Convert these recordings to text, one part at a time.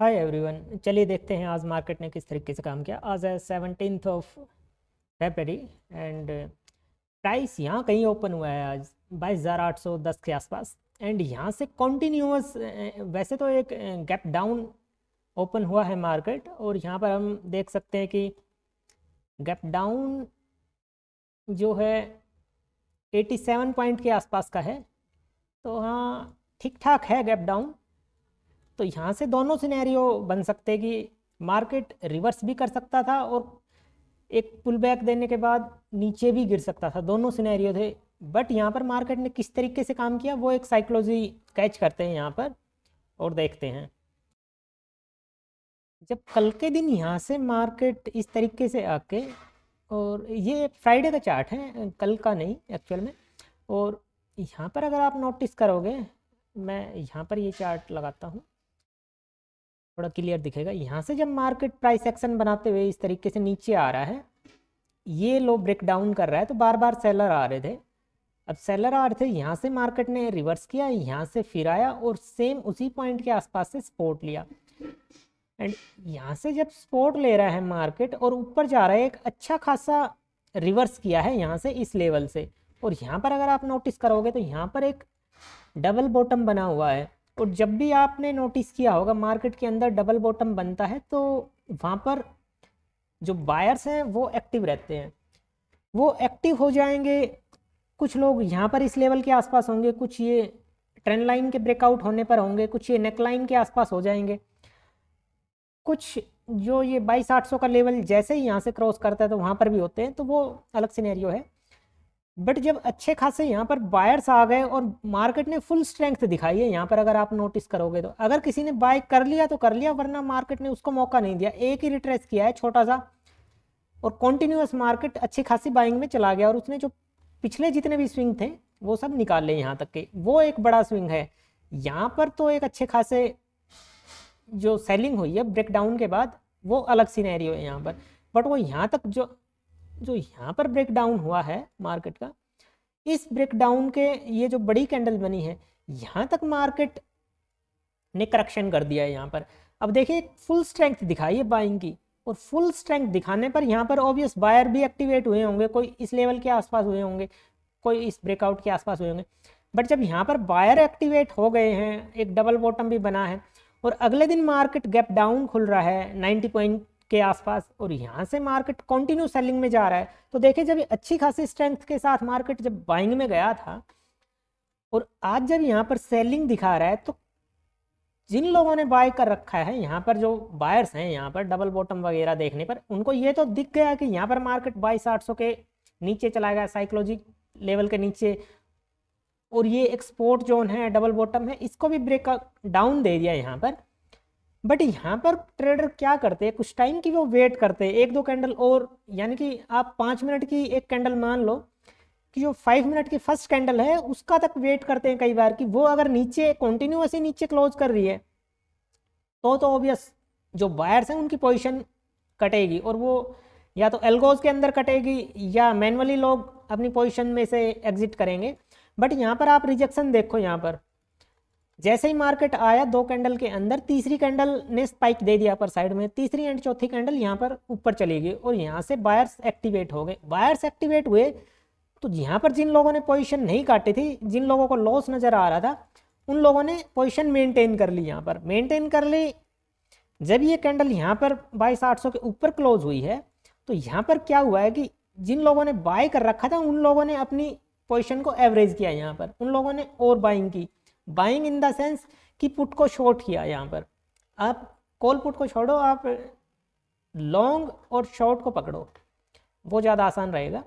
Hi everyone, चलिए देखते हैं आज मार्केट ने किस तरीके से काम किया। आज है 17th of February and price यहाँ कहीं ओपन हुआ है आज 22,810 के आसपास। एंड यहाँ से कॉन्टिन्यूअस वैसे तो एक गैप डाउन ओपन हुआ है मार्केट, और यहाँ पर हम देख सकते हैं कि गैप डाउन जो है 87 पॉइंट के आसपास का है। तो हाँ, ठीक ठाक है गैप डाउन। तो यहाँ से दोनों सिनेरियो बन सकते हैं कि मार्केट रिवर्स भी कर सकता था और एक पुल बैक देने के बाद नीचे भी गिर सकता था। दोनों सिनेरियो थे, बट यहाँ पर मार्केट ने किस तरीके से काम किया वो एक साइकोलॉजी कैच करते हैं यहाँ पर और देखते हैं। जब कल के दिन यहाँ से मार्केट इस तरीके से आके, और ये फ्राइडे का चार्ट है, कल का नहीं एक्चुअल में। और यहाँ पर अगर आप नोटिस करोगे, मैं यहाँ पर ये चार्ट लगाता हूँ, थोड़ा क्लियर दिखेगा। यहाँ से जब मार्केट प्राइस एक्शन बनाते हुए इस तरीके से नीचे आ रहा है, ये लो ब्रेक डाउन कर रहा है, तो बार बार सेलर आ रहे थे। अब सेलर आ रहे थे, यहाँ से मार्केट ने रिवर्स किया, यहाँ से फिर आया और सेम उसी पॉइंट के आसपास से सपोर्ट लिया। एंड यहाँ से जब सपोर्ट ले रहा है मार्केट और ऊपर जा रहा है, एक अच्छा खासा रिवर्स किया है यहाँ से इस लेवल से। और यहाँ पर अगर आप नोटिस करोगे तो यहाँ पर एक डबल बॉटम बना हुआ है। और जब भी आपने नोटिस किया होगा मार्केट के अंदर डबल बॉटम बनता है, तो वहाँ पर जो बायर्स हैं वो एक्टिव रहते हैं, वो एक्टिव हो जाएंगे। कुछ लोग यहाँ पर इस लेवल के आसपास होंगे, कुछ ये ट्रेंड लाइन के ब्रेकआउट होने पर होंगे, कुछ ये नेक लाइन के आसपास हो जाएंगे, कुछ जो ये 22,800 का लेवल जैसे ही यहाँ से क्रॉस करता है तो वहाँ पर भी होते हैं, तो वो अलग सिनेरियो है। बट जब अच्छे खासे यहाँ पर बायर्स आ गए और मार्केट ने फुल स्ट्रेंथ दिखाई है, यहाँ पर अगर आप नोटिस करोगे तो अगर किसी ने बाय कर लिया तो कर लिया, वरना मार्केट ने उसको मौका नहीं दिया, एक ही रिट्रेस किया है छोटा सा, और कॉन्टिन्यूअस मार्केट अच्छी खासी बाइंग में चला गया। और उसने जो पिछले जितने भी स्विंग थे वो सब निकाल ले यहाँ तक के, वो एक बड़ा स्विंग है। यहाँ पर तो एक अच्छे खासे जो सेलिंग हुई है ब्रेकडाउन के बाद, वो अलग सिनेरियो है यहाँ पर। बट वो यहाँ तक जो जो यहाँ पर ब्रेकडाउन हुआ है मार्केट का, इस ब्रेकडाउन के ये जो बड़ी कैंडल बनी है, यहाँ तक मार्केट ने करेक्शन कर दिया है यहाँ पर। अब देखिए फुल स्ट्रेंथ दिखाई है बाइंग की, और फुल स्ट्रेंथ दिखाने पर यहाँ पर ऑब्वियस बायर भी एक्टिवेट हुए होंगे, कोई इस लेवल के आसपास हुए होंगे, कोई इस ब्रेकआउट के आसपास हुए होंगे। बट जब यहाँ पर बायर एक्टिवेट हो गए हैं, एक डबल बॉटम भी बना है, और अगले दिन मार्केट गैप डाउन खुल रहा है 90 पॉइंट के आसपास, और यहाँ से मार्केट कंटिन्यू सेलिंग में जा रहा है, तो देखिए जब अच्छी खासी स्ट्रेंथ के साथ मार्केट जब बाइंग में गया था, और आज जब यहाँ पर सेलिंग दिखा रहा है, तो जिन लोगों ने बाय कर रखा है, यहाँ पर जो बायर्स हैं, यहाँ पर डबल बॉटम वगैरह देखने पर उनको ये तो दिख गया कि यहाँ पर मार्केट 22,800 के नीचे चला गया, साइकोलॉजी लेवल के नीचे, और ये एक्सपोर्ट जोन है, डबल बॉटम है, इसको भी ब्रेक डाउन दे दिया यहाँ पर। बट यहाँ पर ट्रेडर क्या करते हैं, कुछ टाइम की वो वेट करते हैं, एक दो कैंडल और, यानी कि आप 5 मिनट की एक कैंडल मान लो कि जो 5 मिनट की फर्स्ट कैंडल है उसका तक वेट करते हैं कई बार, कि वो अगर नीचे कंटिन्यूअसली नीचे क्लोज कर रही है तो ऑब्वियस जो बायर्स हैं उनकी पोजीशन कटेगी, और वो या तो एल्गोज के अंदर कटेगी या मैनुअली लोग अपनी पोजीशन में से एग्जिट करेंगे। बट यहाँ पर आप रिजेक्शन देखो, यहाँ पर जैसे ही मार्केट आया 2 कैंडल के अंदर, तीसरी कैंडल ने स्पाइक दे दिया पर साइड में, तीसरी एंड चौथी कैंडल यहाँ पर ऊपर चली गई, और यहाँ से बायर्स एक्टिवेट हो गए। बायर्स एक्टिवेट हुए तो यहाँ पर जिन लोगों ने पोजीशन नहीं काटी थी, जिन लोगों को लॉस नज़र आ रहा था, उन लोगों ने पोजीशन मेंटेन कर ली, यहाँ पर मेंटेन कर ली। जब ये कैंडल यहाँ पर 22,800 के ऊपर क्लोज हुई है, तो यहाँ पर क्या हुआ है कि जिन लोगों ने बाय कर रखा था उन लोगों ने अपनी पोजीशन को एवरेज किया, यहाँ पर उन लोगों ने और बाइंग की, बाइंग इन द सेंस कि पुट को शॉर्ट किया। यहाँ पर आप कॉल पुट को छोड़ो, आप लॉन्ग और शॉर्ट को पकड़ो, वो ज़्यादा आसान रहेगा।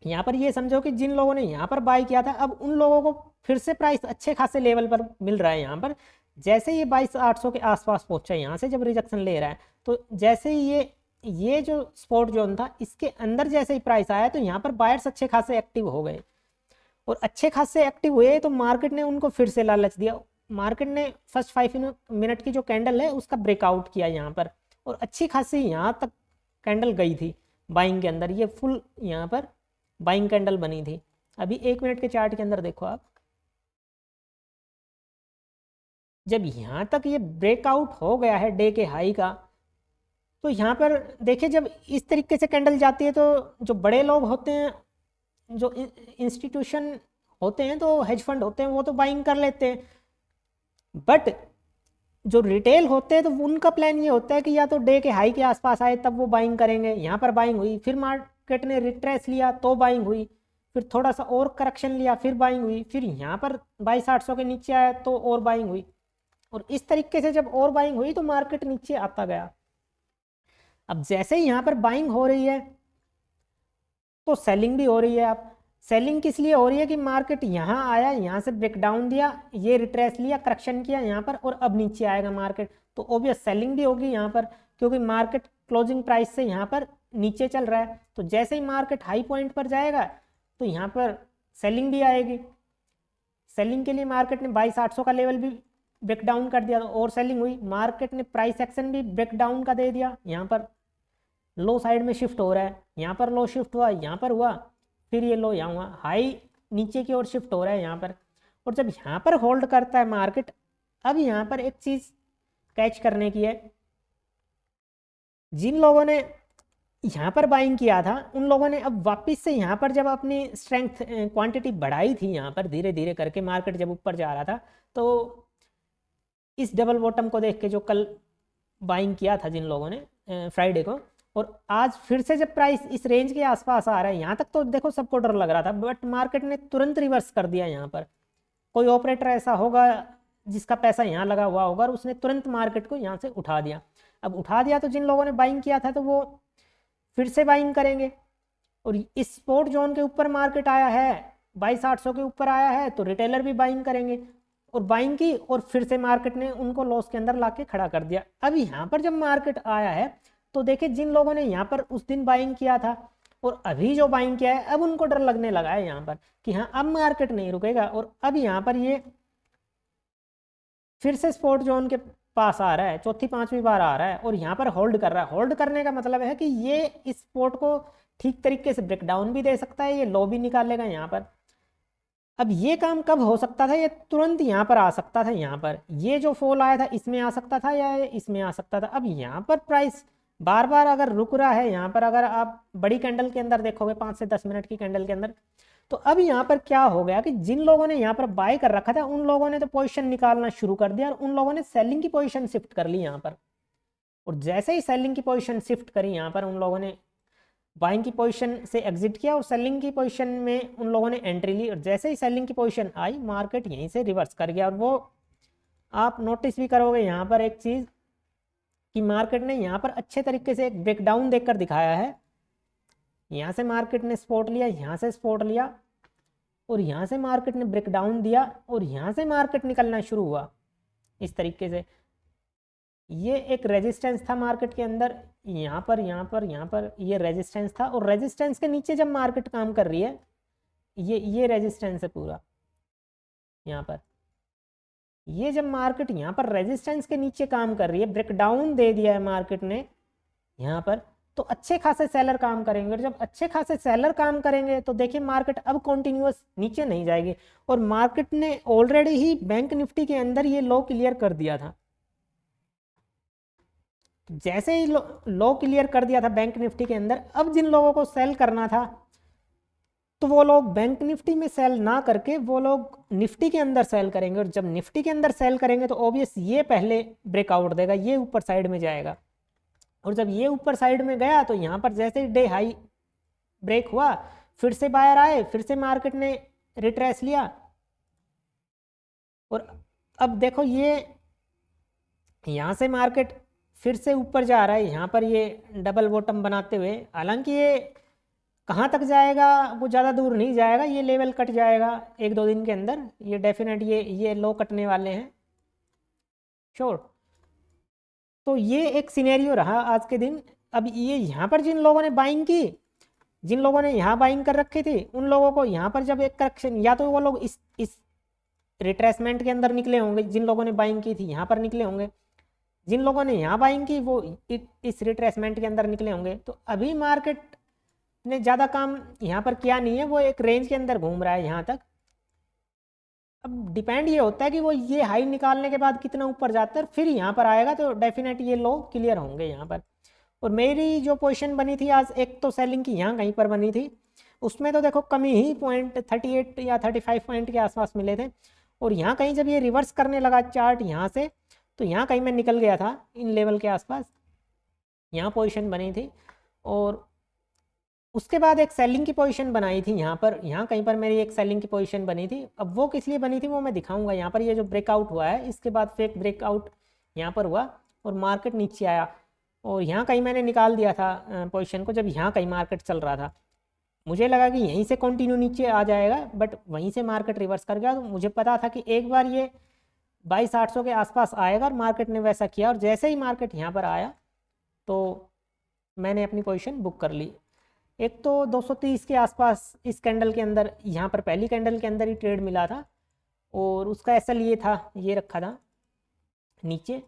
यहाँ पर ये समझो कि जिन लोगों ने यहाँ पर बाय किया था, अब उन लोगों को फिर से प्राइस अच्छे खासे लेवल पर मिल रहा है। यहाँ पर जैसे ये 22,800 के आसपास पहुंचा, यहाँ से जब रिजेक्शन ले रहा है, तो जैसे ही ये जो स्पॉट जोन था इसके अंदर जैसे ही प्राइस आया, तो यहाँ पर बायर्स अच्छे खासे एक्टिव हो गए, और अच्छे खासे एक्टिव हुए तो मार्केट ने उनको फिर से लालच दिया। मार्केट ने फर्स्ट 5 मिनट की जो कैंडल है उसका ब्रेकआउट किया यहाँ पर, और अच्छी खासी यहाँ तक कैंडल गई थी बाइंग के अंदर, ये फुल यहाँ पर बाइंग कैंडल बनी थी। अभी 1 मिनट के चार्ट के अंदर देखो आप, जब यहाँ तक ये ब्रेकआउट हो गया है डे के हाई का, तो यहाँ पर देखिए जब इस तरीके से कैंडल जाती है तो जो बड़े लोग होते हैं, जो इंस्टीट्यूशन होते हैं, तो हेज फंड होते हैं, वो तो बाइंग कर लेते हैं। बट जो रिटेल होते हैं तो उनका प्लान ये होता है कि या तो डे के हाई के आसपास आए तब वो बाइंग करेंगे। यहाँ पर बाइंग हुई, फिर मार्केट ने रिट्रेस लिया तो बाइंग हुई, फिर थोड़ा सा और करेक्शन लिया फिर बाइंग हुई, फिर यहाँ पर 22,800 के नीचे आया तो और बाइंग हुई। और इस तरीके से जब और बाइंग हुई तो मार्केट नीचे आता गया। अब जैसे ही यहाँ पर बाइंग हो रही है तो सेलिंग भी हो रही है। अब सेलिंग किस लिए हो रही है कि मार्केट यहाँ आया, यहाँ से ब्रेकडाउन दिया, ये रिट्रेस लिया, करेक्शन किया यहाँ पर, और अब नीचे आएगा मार्केट, तो ऑब्वियस सेलिंग भी होगी यहाँ पर, क्योंकि मार्केट क्लोजिंग प्राइस से यहाँ पर नीचे चल रहा है। तो जैसे ही मार्केट हाई पॉइंट पर जाएगा तो यहाँ पर सेलिंग भी आएगी। सेलिंग के लिए मार्केट ने 22,800 का लेवल भी ब्रेकडाउन कर दिया और सेलिंग हुई। मार्केट ने प्राइस एक्शन भी ब्रेकडाउन का दे दिया, यहाँ पर लो साइड में शिफ्ट हो रहा है, यहाँ पर लो शिफ्ट हुआ, यहाँ पर हुआ, फिर ये लो यहाँ हुआ, हाई नीचे की ओर शिफ्ट हो रहा है यहाँ पर। और जब यहाँ पर होल्ड करता है मार्केट, अब यहाँ पर एक चीज़ कैच करने की है, जिन लोगों ने यहाँ पर बाइंग किया था उन लोगों ने अब वापस से यहाँ पर जब अपनी स्ट्रेंथ क्वांटिटी बढ़ाई थी, यहाँ पर धीरे धीरे करके मार्केट जब ऊपर जा रहा था, तो इस डबल बॉटम को देख के जो कल बाइंग किया था जिन लोगों ने फ्राइडे को, और आज फिर से जब प्राइस इस रेंज के आसपास आ रहा है, यहाँ तक तो देखो सबको डर लग रहा था, बट मार्केट ने तुरंत रिवर्स कर दिया। यहाँ पर कोई ऑपरेटर ऐसा होगा जिसका पैसा यहाँ लगा हुआ होगा और उसने तुरंत मार्केट को यहाँ से उठा दिया। अब उठा दिया तो जिन लोगों ने बाइंग किया था तो वो फिर से बाइंग करेंगे, और इस स्पोर्ट जोन के ऊपर मार्केट आया है, 22,800 के ऊपर आया है, तो रिटेलर भी बाइंग करेंगे, और बाइंग की और फिर से मार्केट ने उनको लॉस के अंदर लाके खड़ा कर दिया। अब यहाँ पर जब मार्केट आया है तो देखिए जिन लोगों ने यहाँ पर उस दिन बाइंग किया था और अभी जो बाइंग किया है, अब उनको डर लगने लगा है यहाँ पर कि हाँ अब मार्केट नहीं रुकेगा, और अब यहाँ पर ये फिर से स्पोर्ट जोन के पास आ रहा है, चौथी पांचवी बार आ रहा है और यहाँ पर होल्ड कर रहा है। होल्ड करने का मतलब है कि ये इस स्पोर्ट को ठीक तरीके से ब्रेकडाउन भी दे सकता है, ये लो भी निकालेगा यहाँ पर। अब ये काम कब हो सकता था, ये तुरंत यहाँ पर आ सकता था, यहाँ पर ये जो फॉल आया था इसमें आ सकता था या इसमें आ सकता था। अब यहाँ पर प्राइस बार बार अगर रुक रहा है, यहाँ पर अगर आप बड़ी कैंडल के अंदर देखोगे 5 से 10 मिनट की कैंडल के अंदर, तो अब यहाँ पर क्या हो गया कि जिन लोगों ने यहाँ पर बाय कर रखा था उन लोगों ने तो पोजीशन निकालना शुरू कर दिया और उन लोगों ने सेलिंग की पोजीशन शिफ्ट कर ली यहाँ पर। और जैसे ही सेलिंग की पोजीशन शिफ्ट करी यहाँ पर, उन लोगों ने बाइंग की पोजीशन से एग्जिट किया और सेलिंग की पोजीशन में उन लोगों ने एंट्री ली, और जैसे ही सेलिंग की पोजीशन आई मार्केट यहीं से रिवर्स कर गया। और वो आप नोटिस भी करोगे यहाँ पर एक चीज़ कि मार्केट ने यहाँ पर अच्छे तरीके से एक ब्रेकडाउन देकर दिखाया है। यहाँ से मार्केट ने सपोर्ट लिया, यहाँ से सपोर्ट लिया, और यहाँ से मार्केट ने ब्रेकडाउन दिया, और यहाँ से मार्केट निकलना शुरू हुआ इस तरीके से। ये एक रेजिस्टेंस था मार्केट के अंदर, यहाँ पर यहाँ पर यहाँ पर ये रेजिस्टेंस था, और रेजिस्टेंस के नीचे जब मार्केट काम कर रही है, ये रेजिस्टेंस है पूरा यहाँ पर। ये जब मार्केट यहाँ पर रेजिस्टेंस के नीचे काम कर रही है, ब्रेकडाउन दे दिया है मार्केट ने यहाँ पर, तो अच्छे खासे सेलर काम करेंगे, और जब अच्छे खासे सेलर काम करेंगे तो देखिए मार्केट अब कॉन्टिन्यूअस नीचे नहीं जाएगी। और मार्केट ने ऑलरेडी ही बैंक निफ्टी के अंदर ये लो क्लियर कर दिया था। जैसे ही लो क्लियर कर दिया था बैंक निफ्टी के अंदर, अब जिन लोगों को सेल करना था तो वो लोग बैंक निफ्टी में सेल ना करके वो लोग निफ्टी के अंदर सेल करेंगे, और जब निफ्टी के अंदर सेल करेंगे तो ऑब्वियस ये पहले ब्रेकआउट देगा, ये ऊपर साइड में जाएगा, और जब ये ऊपर साइड में गया तो यहाँ पर जैसे ही डे हाई ब्रेक हुआ फिर से बायर आए, फिर से मार्केट ने रिट्रेस लिया, और अब देखो ये यहाँ से मार्केट फिर से ऊपर जा रहा है, यहाँ पर ये डबल बॉटम बनाते हुए। हालांकि ये कहाँ तक जाएगा वो ज़्यादा दूर नहीं जाएगा, ये लेवल कट जाएगा 1-2 दिन के अंदर, ये डेफिनेट ये लो कटने वाले हैं श्योर। तो ये एक सिनेरियो रहा आज के दिन। अब ये यहाँ पर जिन लोगों ने बाइंग की, जिन लोगों ने यहाँ बाइंग कर रखी थी, उन लोगों को यहाँ पर जब एक करेक्शन, या तो वो लोग इस रिट्रेसमेंट के अंदर निकले होंगे, जिन लोगों ने बाइंग की थी यहाँ पर निकले होंगे, जिन लोगों ने यहाँ बाइंग की वो इस रिट्रेसमेंट के अंदर निकले होंगे। तो अभी मार्केट ने ज़्यादा काम यहाँ पर किया नहीं है, वो एक रेंज के अंदर घूम रहा है यहाँ तक। अब डिपेंड ये होता है कि वो ये हाई निकालने के बाद कितना ऊपर जाता है, फिर यहाँ पर आएगा तो डेफिनेट ये लो क्लियर होंगे यहाँ पर। और मेरी जो पोजीशन बनी थी आज, एक तो सेलिंग की यहाँ कहीं पर बनी थी, उसमें तो देखो कमी ही 0.38 या 35 पॉइंट के आसपास मिले थे। और यहाँ कहीं जब ये रिवर्स करने लगा चार्ट यहाँ से, तो यहाँ कहीं मैं निकल गया था इन लेवल के आसपास, यहाँ पोजीशन बनी थी। और उसके बाद एक सेलिंग की पोजीशन बनाई थी यहाँ पर, यहाँ कहीं पर मेरी एक सेलिंग की पोजीशन बनी थी। अब वो किस लिए बनी थी वो मैं दिखाऊंगा। यहाँ पर ये जो ब्रेकआउट हुआ है, इसके बाद फेक ब्रेकआउट यहाँ पर हुआ और मार्केट नीचे आया, और यहाँ कहीं मैंने निकाल दिया था पोजीशन को जब यहाँ कहीं मार्केट चल रहा था। मुझे लगा कि यहीं से कंटिन्यू नीचे आ जाएगा, बट वहीं से मार्केट रिवर्स कर गया। तो मुझे पता था कि एक बार ये 22,800 के आसपास आएगा, और मार्केट ने वैसा किया। और जैसे ही मार्केट यहाँ पर आया तो मैंने अपनी पोजीशन बुक कर ली। एक तो 230 के आसपास इस कैंडल के अंदर, यहाँ पर पहली कैंडल के अंदर ही ट्रेड मिला था, और उसका एसएल ये था, ये रखा था नीचे,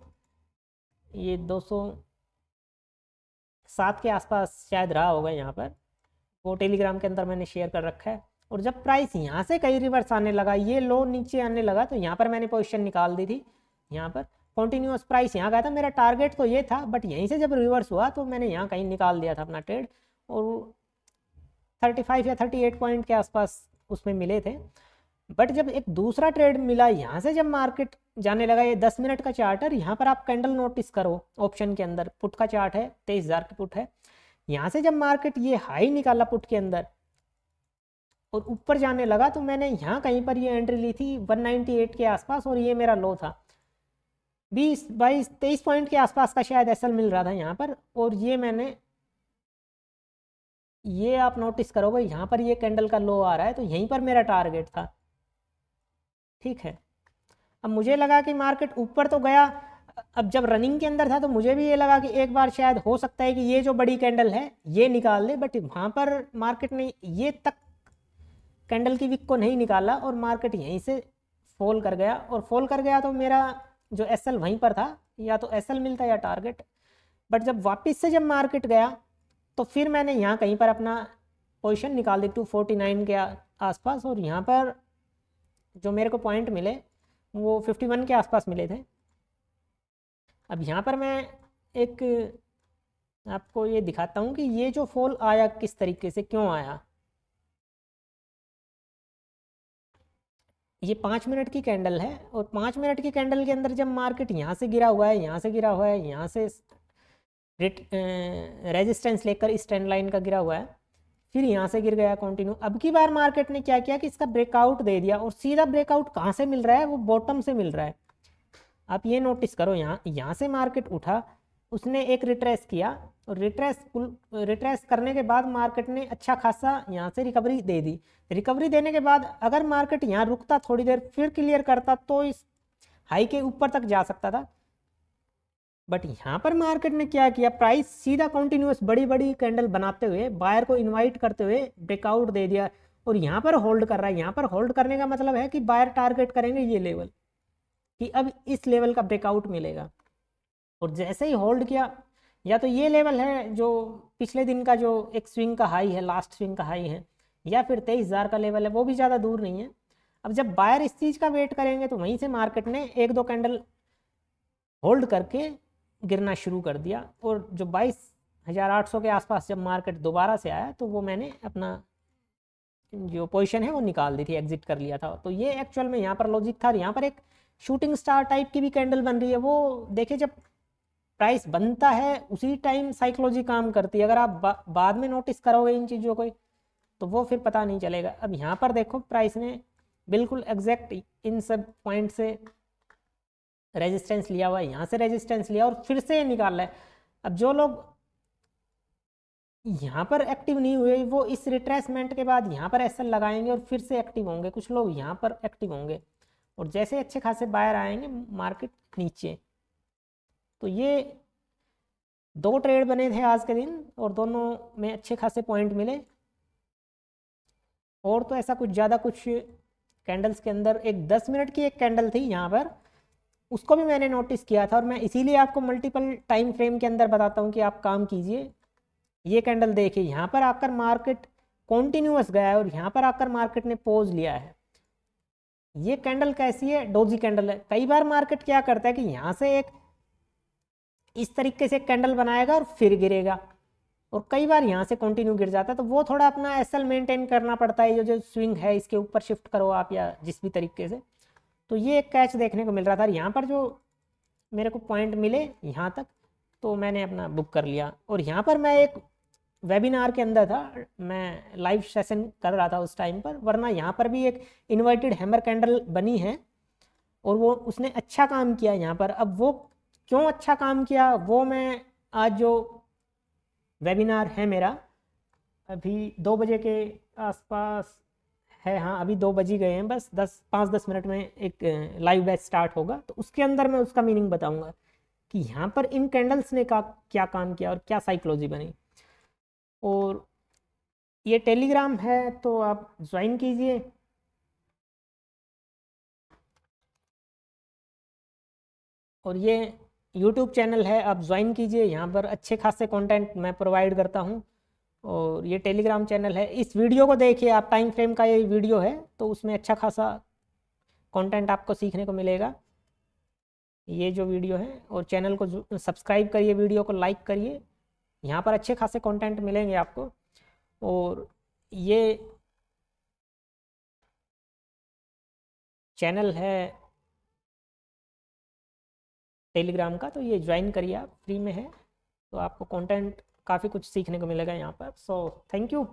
ये 207 के आसपास शायद रहा होगा यहाँ पर, वो टेलीग्राम के अंदर मैंने शेयर कर रखा है। और जब प्राइस यहाँ से कहीं रिवर्स आने लगा, ये लो नीचे आने लगा, तो यहाँ पर मैंने पोजीशन निकाल दी थी। यहाँ पर कॉन्टिन्यूस प्राइस यहाँ गया था, मेरा टारगेट तो ये था, बट यहीं से जब रिवर्स हुआ तो मैंने यहाँ कहीं निकाल दिया था अपना ट्रेड, और 35 या 38 पॉइंट के आसपास उसमें मिले थे। बट जब एक दूसरा ट्रेड मिला यहाँ से, जब मार्केट जाने लगा, ये 10 मिनट का चार्ट है, यहाँ पर आप कैंडल नोटिस करो, ऑप्शन के अंदर पुट का चार्ट है, 23,000 की पुट है। यहाँ से जब मार्केट ये हाई निकाला पुट के अंदर और ऊपर जाने लगा, तो मैंने यहाँ कहीं पर ये एंट्री ली थी 198 के आसपास, और ये मेरा लो था 20, 22, 23 पॉइंट के आसपास का शायद एसएल मिल रहा था यहाँ पर। और ये मैंने, ये आप नोटिस करोगे यहाँ पर ये कैंडल का लो आ रहा है, तो यहीं पर मेरा टारगेट था। ठीक है, अब मुझे लगा कि मार्केट ऊपर तो गया, अब जब रनिंग के अंदर था तो मुझे भी ये लगा कि एक बार शायद हो सकता है कि ये जो बड़ी कैंडल है ये निकाल दे, बट वहाँ पर मार्केट ने ये तक कैंडल की विक को नहीं निकाला, और मार्केट यहीं से फॉल कर गया। और फॉल कर गया तो मेरा जो एसएल वहीं पर था, या तो एसएल मिलता या टारगेट। बट जब वापस से जब मार्केट गया, तो फिर मैंने यहाँ कहीं पर अपना पोजीशन निकाल दी 249 के आसपास, और यहाँ पर जो मेरे को पॉइंट मिले वो 51 के आसपास मिले थे। अब यहाँ पर मैं एक आपको ये दिखाता हूँ कि ये जो फॉल आया किस तरीके से, क्यों आया। ये 5 मिनट की कैंडल है, और 5 मिनट की कैंडल के अंदर जब मार्केट यहाँ से गिरा हुआ है, यहाँ से गिरा हुआ है, यहाँ से रेजिस्टेंस लेकर इस ट्रेंड लाइन का गिरा हुआ है, फिर यहाँ से गिर गया कंटिन्यू। अब की बार मार्केट ने क्या किया कि इसका ब्रेकआउट दे दिया, और सीधा ब्रेकआउट कहाँ से मिल रहा है, वो बॉटम से मिल रहा है। आप ये नोटिस करो, यहाँ से मार्केट उठा, उसने एक रिट्रेस किया, और रिट्रेस करने के बाद मार्केट ने अच्छा खासा यहाँ से रिकवरी दे दी। रिकवरी देने के बाद अगर मार्केट यहाँ रुकता थोड़ी देर फिर क्लियर करता, तो इस हाई के ऊपर तक जा सकता था। बट यहाँ पर मार्केट ने क्या किया, प्राइस सीधा कंटिन्यूअस बड़ी बड़ी कैंडल बनाते हुए, बायर को इनवाइट करते हुए ब्रेकआउट दे दिया, और यहाँ पर होल्ड कर रहा है। यहाँ पर होल्ड करने का मतलब है कि बायर टारगेट करेंगे ये लेवल, कि अब इस लेवल का ब्रेकआउट मिलेगा। और जैसे ही होल्ड किया, या तो ये लेवल है जो पिछले दिन का जो एक स्विंग का हाई है, लास्ट स्विंग का हाई है, या फिर 23,000 का लेवल है, वो भी ज़्यादा दूर नहीं है। अब जब बायर इस चीज़ का वेट करेंगे, तो वहीं से मार्केट ने एक दो कैंडल होल्ड करके गिरना शुरू कर दिया, और जो 22,800 के आसपास जब मार्केट दोबारा से आया, तो वो मैंने अपना जो पोजीशन है वो निकाल दी थी, एग्जिट कर लिया था। तो ये एक्चुअल में यहाँ पर लॉजिक था। और यहाँ पर एक शूटिंग स्टार टाइप की भी कैंडल बन रही है, वो देखिए जब प्राइस बनता है उसी टाइम साइकोलॉजी काम करती है। अगर आप बाद में नोटिस करोगे इन चीज़ों को, तो वो फिर पता नहीं चलेगा। अब यहाँ पर देखो प्राइस ने बिल्कुल एग्जैक्ट इन सब पॉइंट से रेजिस्टेंस लिया हुआ है, यहाँ से रेजिस्टेंस लिया और फिर से निकाला है। अब जो लोग यहाँ पर एक्टिव नहीं हुए, वो इस रिट्रेसमेंट के बाद यहाँ पर एसएल लगाएंगे और फिर से एक्टिव होंगे। कुछ लोग यहाँ पर एक्टिव होंगे, और जैसे अच्छे खासे बायर आएंगे मार्केट नीचे। तो ये दो ट्रेड बने थे आज के दिन, और दोनों में अच्छे खासे पॉइंट मिले। और तो ऐसा कुछ ज़्यादा कुछ कैंडल्स के अंदर, एक 10 मिनट की एक कैंडल थी यहाँ पर, उसको भी मैंने नोटिस किया था। और मैं इसीलिए आपको मल्टीपल टाइम फ्रेम के अंदर बताता हूँ कि आप काम कीजिए। ये कैंडल देखिए, यहाँ पर आकर मार्केट कॉन्टिन्यूअस गया है, और यहाँ पर आकर मार्केट ने पोज लिया है। ये कैंडल कैसी है, डोजी कैंडल है। कई बार मार्केट क्या करता है कि यहाँ से एक इस तरीके से कैंडल बनाएगा और फिर गिरेगा, और कई बार यहाँ से कंटिन्यू गिर जाता है। तो वो थोड़ा अपना एसएल मेंटेन करना पड़ता है, ये जो स्विंग है इसके ऊपर शिफ्ट करो आप या जिस भी तरीके से। तो ये एक कैच देखने को मिल रहा था, यहाँ पर जो मेरे को पॉइंट मिले यहाँ तक, तो मैंने अपना बुक कर लिया। और यहाँ पर मैं एक वेबिनार के अंदर था, मैं लाइव सेशन कर रहा था उस टाइम पर, वरना यहाँ पर भी एक इन्वर्टेड हैमर कैंडल बनी है और वो उसने अच्छा काम किया यहाँ पर। अब वो क्यों अच्छा काम किया वो मैं आज जो वेबिनार है मेरा, अभी 2 बजे के आसपास है, हाँ अभी 2 बज ही गए हैं, बस 5-10 मिनट में एक लाइव बैच स्टार्ट होगा, तो उसके अंदर मैं उसका मीनिंग बताऊंगा कि यहाँ पर इन कैंडल्स ने क्या काम किया और क्या साइकोलॉजी बनी। और ये टेलीग्राम है तो आप ज्वाइन कीजिए। और ये यूट्यूब चैनल है, आप ज्वाइन कीजिए, यहाँ पर अच्छे खासे कंटेंट मैं प्रोवाइड करता हूँ। और ये टेलीग्राम चैनल है, इस वीडियो को देखिए आप, टाइम फ्रेम का ये वीडियो है तो उसमें अच्छा खासा कंटेंट आपको सीखने को मिलेगा, ये जो वीडियो है। और चैनल को सब्सक्राइब करिए, वीडियो को लाइक करिए, यहाँ पर अच्छे खासे कंटेंट मिलेंगे आपको। और ये चैनल है टेलीग्राम का, तो ये ज्वाइन करिए आप, फ्री में है, तो आपको कंटेंट काफ़ी कुछ सीखने को मिलेगा यहाँ पर। So thank you.